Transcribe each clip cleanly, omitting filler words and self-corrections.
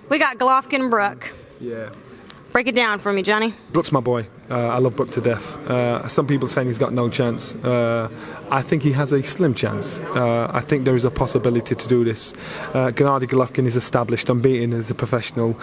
We got Golovkin-Brook. Yeah. Break it down for me, Johnny. Brook's my boy. I love Brook to death. Some people saying he's got no chance. I think he has a slim chance. I think there is a possibility to do this. Gennady Golovkin is established, unbeaten as a professional.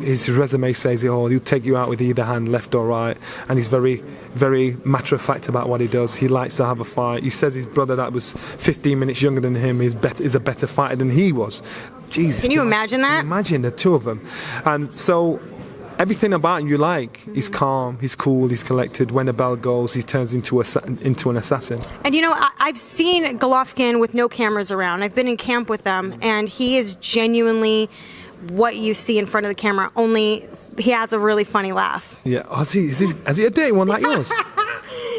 His resume says it all. He'll take you out with either hand, left or right, and he's very, very matter of fact about what he does. He likes to have a fight. He says his brother that was 15 minutes younger than him is a better fighter than he was. Jesus. Can you imagine that? Can you imagine the two of them? And so everything about him you like. He's calm, he's cool, he's collected. When the bell goes, he turns into an assassin. And you know, I've seen Golovkin with no cameras around. I've been in camp with them, and he is genuinely what you see in front of the camera, only he has a really funny laugh. Yeah, has he a dirty one like yours?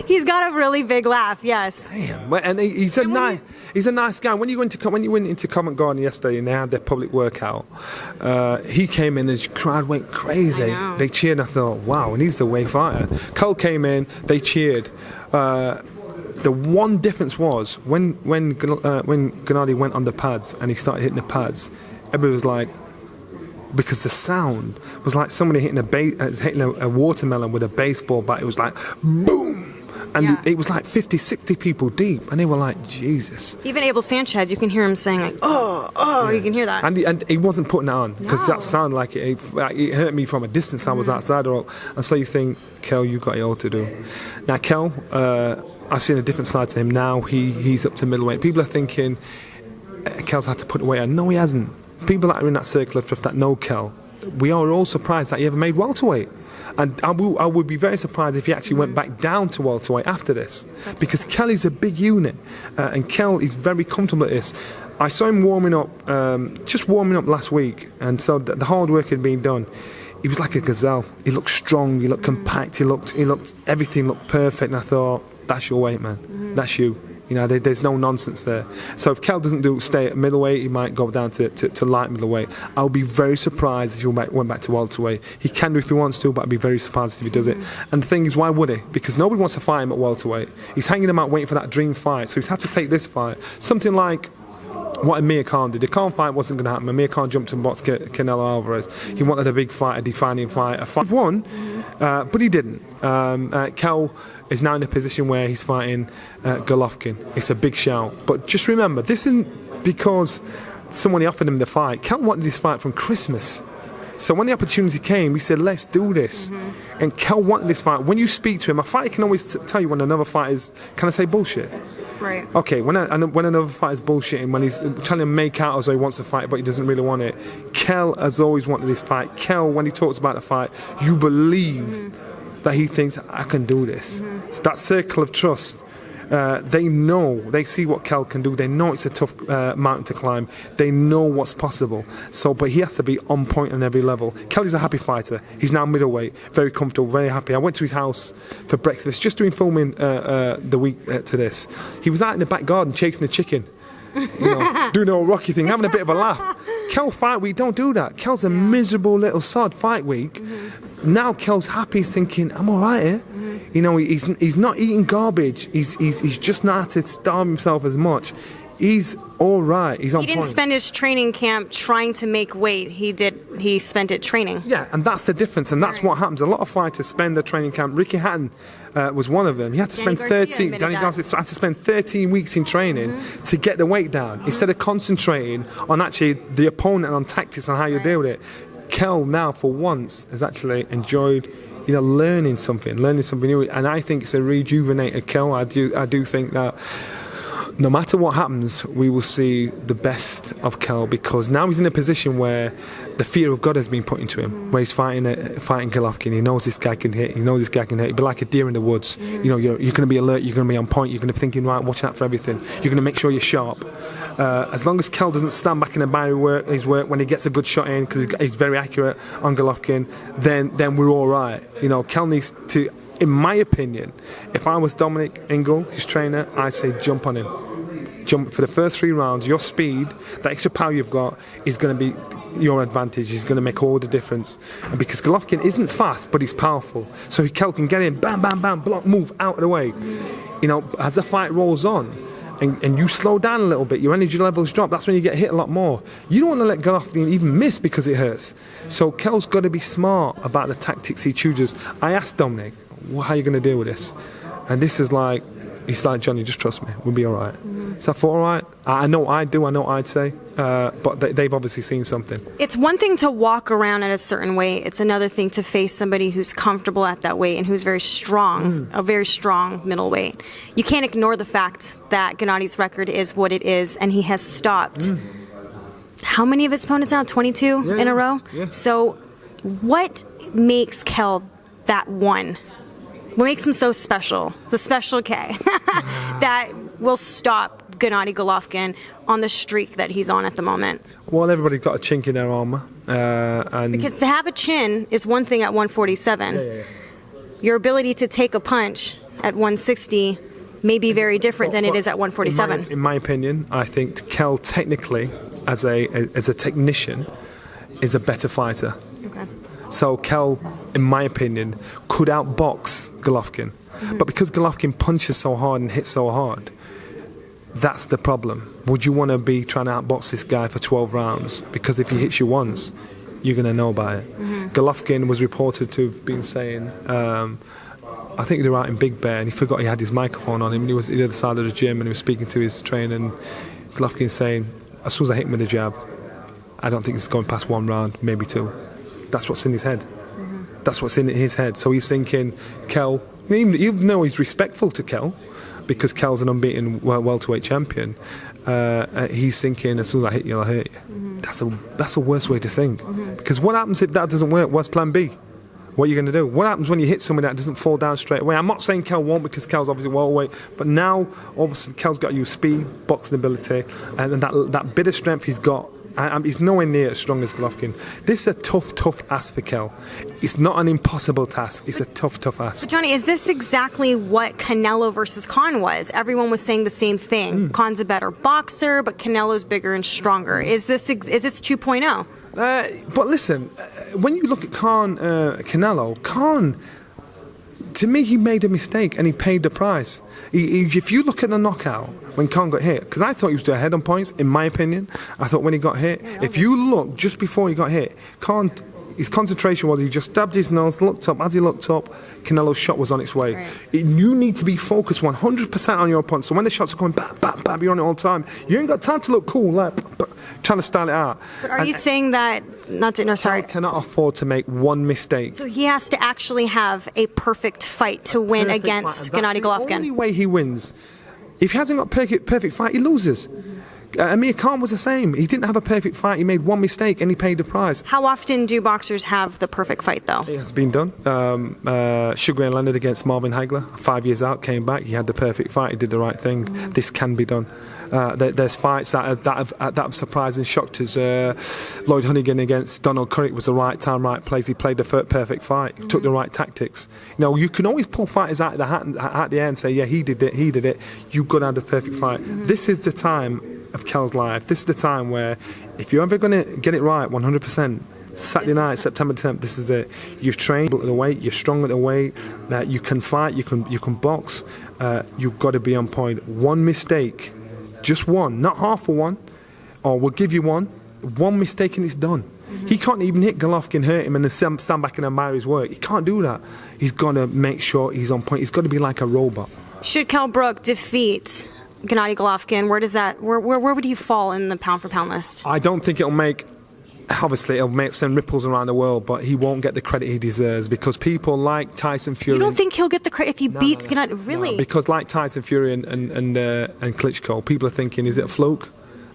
He's got a really big laugh, yes. Damn, and he's a nice guy. When you went into Covent Garden yesterday and they had their public workout, he came in and the crowd went crazy. They cheered. I thought, wow, and he's the way fighter. Cole came in, they cheered. The one difference was when Gennady went on the pads and he started hitting the pads, everybody was like, because the sound was like somebody hitting a watermelon with a baseball bat. It was like boom. And it was like 50, 60 people deep, and they were like, Jesus. Even Abel Sanchez, you can hear him saying like, oh, you can hear that. And he wasn't putting it on, because that sounded like it hurt me from a distance. I was outside, and so you think, Kel, you've got it all to do. Now, Kel, I've seen a different side to him now. He's up to middleweight. People are thinking, Kel's had to put away on. No, he hasn't. People that are in that circle of truth that know Kel, we are all surprised that he ever made welterweight. And I would be very surprised if he actually went back down to welterweight after this, because Kelly's a big unit, and Kel is very comfortable at this. I saw him warming up last week, and so the hard work had been done. He was like a gazelle. He looked strong. He looked compact. He looked everything looked perfect. And I thought, that's your weight, man. That's you. You know, there's no nonsense there. So if Kel doesn't stay at middleweight, he might go down to light middleweight. I'll be very surprised if he went back to welterweight. He can do if he wants to, but I'd be very surprised if he does it. And the thing is, why would he? Because nobody wants to fight him at welterweight. He's hanging him out waiting for that dream fight. So he's had to take this fight. Something like what Amir Khan did. The Khan fight wasn't going to happen. Amir Khan jumped and boxed Canelo Alvarez. He wanted a big fight, a defining fight. A fight won, but he didn't. Kel is now in a position where he's fighting Golovkin. It's a big shout. But just remember, this isn't because someone offered him the fight. Kel wanted this fight from Christmas. So when the opportunity came, he said, let's do this. And Kel wanted this fight. When you speak to him, a fighter can always tell you when another fight is, can I say bullshit? Right. Okay, when another fight is bullshitting, when he's trying to make out as though he wants to fight but he doesn't really want it, Kel has always wanted this fight. Kel, when he talks about the fight, you believe that he thinks, I can do this. It's that circle of trust. They see what Kel can do. They know it's a tough mountain to climb. They know what's possible. But he has to be on point on every level. Kelly's a happy fighter. He's now middleweight, very comfortable, very happy. I went to his house for breakfast, just doing filming the week to this. He was out in the back garden chasing the chicken, doing the old Rocky thing, having a bit of a laugh. Kel fight week, don't do that. Kel's a miserable little sod fight week. Now Kel's happy, he's thinking, I'm all right here. He's not eating garbage. He's just not had to starve himself as much. He's all right. He's on point. He didn't spend his training camp trying to make weight. He spent it training. Yeah, and that's the difference, and that's what happens. A lot of fighters spend their training camp. Ricky Hatton was one of them. He had to spend 13. Danny Garcia had to spend 13 weeks in training to get the weight down, instead of concentrating on actually the opponent and on tactics and how you deal with it. Kel now, for once, has actually enjoyed, learning something new, and I think it's a rejuvenated Kel. I do think that no matter what happens, we will see the best of Kel, because now he's in a position where the fear of God has been put into him, where he's fighting Golovkin. He knows this guy can hit. He knows this guy can hit. He'll be like a deer in the woods. You're going to be alert. You're going to be on point. You're going to be thinking, right, watching out for everything. You're going to make sure you're sharp. As long as Kel doesn't stand back in the barrier his work when he gets a good shot in, because he's very accurate on Golovkin, then we're all right. Kel needs to, in my opinion, if I was Dominic Ingle, his trainer, I'd say jump on him. Jump for the first 3 rounds. Your speed, that extra power you've got, is going to be your advantage. He's going to make all the difference. And because Golovkin isn't fast, but he's powerful, so Kel can get in, bam, bam, bam, block, move out of the way. As the fight rolls on, and you slow down a little bit, your energy levels drop, that's when you get hit a lot more. You don't want to let Golovkin even miss because it hurts. So Kell's got to be smart about the tactics he chooses. I asked Dominic, how are you going to deal with this? And this is like, he's like, Johnny, just trust me, we'll be all right. So I thought, all right, I know what I'd do, I know what I'd say, but they've obviously seen something. It's one thing to walk around at a certain weight. It's another thing to face somebody who's comfortable at that weight and who's very strong, a very strong middleweight. You can't ignore the fact that Gennady's record is what it is, and he has stopped how many of his opponents now? 22 in a row? Yeah. So what makes Kell that one? What makes him so special? The special K that will stop Gennady Golovkin on the streak that he's on at the moment. Well, everybody's got a chink in their armour. And Because to have a chin is one thing at 147. Yeah. Your ability to take a punch at 160 may be very different than it is at 147. In my opinion, I think Kell technically, as a technician, is a better fighter. Okay. So Kell, in my opinion, could outbox Golovkin. But because Golovkin punches so hard and hits so hard, that's the problem. Would you want to be trying to outbox this guy for 12 rounds? Because if he hits you once, you're going to know about it. Golovkin was reported to have been saying, I think they were out in Big Bear, and he forgot he had his microphone on him, and he was at the other side of the gym, and he was speaking to his trainer, and Golovkin saying, as soon as I hit him with a jab, I don't think it's going past one round, maybe two. That's what's in his head. That's what's in his head. So he's thinking, Kell, even though he's respectful to Kell, because Kell's an unbeaten welterweight champion, he's thinking, as soon as I hit you, I'll hurt you. That's a worse way to think. Because what happens if that doesn't work? What's plan B? What are you going to do? What happens when you hit somebody that doesn't fall down straight away? I'm not saying Kell won't, because Kell's obviously welterweight, but now, obviously, Kell's got to use speed, boxing ability, and that bit of strength he's got. He's nowhere near as strong as Golovkin. This is a tough ask for Kell. It's not an impossible task. It's a tough ask. But Johnny, is this exactly what Canelo versus Khan was? Everyone was saying the same thing. Khan's a better boxer, but Canelo's bigger and stronger. Is this 2.0? But listen, when you look at Canelo, Khan, to me, he made a mistake and he paid the price. If you look at the knockout when Khan got hit, because I thought he was ahead on points, in my opinion. I thought when he got hit, if you look just before he got hit, Khan, his concentration was he just stabbed his nose, looked up. As he looked up, Canelo's shot was on its way. Right. You need to be focused 100% on your opponent. So when the shots are going bam, bam, bam, you're on it all the time. You ain't got time to look cool, like trying to style it out. But are you saying that, sorry. Cannot afford to make one mistake. So he has to actually have a perfect fight to win against Gennady Golovkin. The only way he wins. If he hasn't got a perfect fight, he loses. Amir Khan was the same. He didn't have a perfect fight. He made one mistake and he paid the price. How often do boxers have the perfect fight, though? It has been done. Sugar Ray Leonard against Marvin Hagler. 5 years out, came back. He had the perfect fight. He did the right thing. This can be done. There's fights that have surprised and shocked us. Lloyd Honeyghan against Donald Curry was the right time, right place. He played the perfect fight. He took the right tactics. You know, you can always pull fighters out of the hat at the end and say, yeah, he did it. You've got to have the perfect fight. This is the time of Kell's life. This is the time where, if you're ever going to get it right 100%, Saturday night, September 10th, this is it. You've trained at the weight, you're strong at the weight, you can fight, you can box, you've got to be on point. One mistake, just one, not half of one, or we'll give you one mistake and it's done. He can't even hit Golovkin, hurt him, and then stand back and admire his work. He can't do that. He's got to make sure he's on point. He's got to be like a robot. Should Kell Brook defeat Gennady Golovkin, where would he fall in the pound for pound list? I don't think it'll make, obviously it'll send ripples around the world, but he won't get the credit he deserves, because people like Tyson Fury. You don't think he'll get the credit if he beats Gennady? Really? No, because like Tyson Fury and Klitschko, people are thinking, is it a fluke?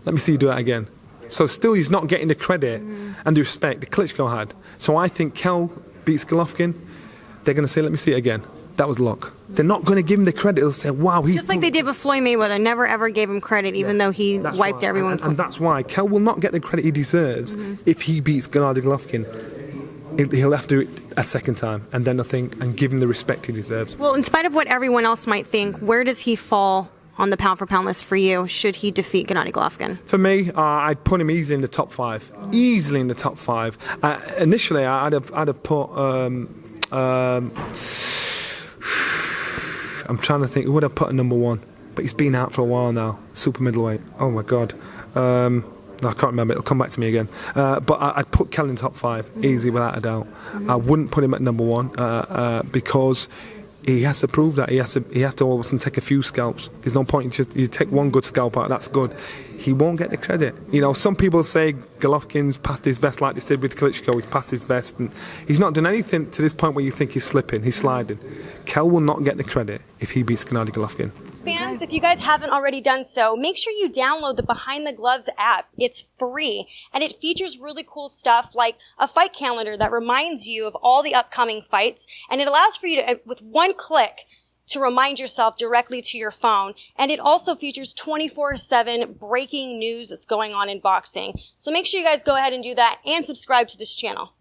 Let me see you do it again. So still he's not getting the credit and the respect that Klitschko had. So I think Kell beats Golovkin, they're going to say, let me see it again. That was luck. They're not going to give him the credit. They'll say, wow, he's... Just like they did with Floyd Mayweather. Never, ever gave him credit, even though he wiped everyone. And that's why Kell will not get the credit he deserves if he beats Gennady Golovkin. He'll have to do it a second time, and then I think, and give him the respect he deserves. Well, in spite of what everyone else might think, where does he fall on the pound for pound list for you, should he defeat Gennady Golovkin? For me, I'd put him easily in the top 5. Easily in the top 5. Initially, I'd have put... I'm trying to think, who would I put at number 1? but he's been out for a while now. Super middleweight. Oh my God. I can't remember. It'll come back to me again. But I'd put Kell in top 5, easy, without a doubt. I wouldn't put him at number 1 because he has to prove that. He has to all of a sudden take a few scalps. There's no point in just you take one good scalp out. That's good. He won't get the credit. You know, some people say Golovkin's past his best, like they said with Klitschko. He's past his best, and he's not done anything to this point where you think he's slipping. He's sliding. Kell will not get the credit if he beats Gennady Golovkin. Fans, if you guys haven't already done so, make sure you download the Behind the Gloves app. It's free, and it features really cool stuff like a fight calendar that reminds you of all the upcoming fights, and it allows for you to, with one click, to remind yourself directly to your phone. And it also features 24/7 breaking news that's going on in boxing. So make sure you guys go ahead and do that and subscribe to this channel.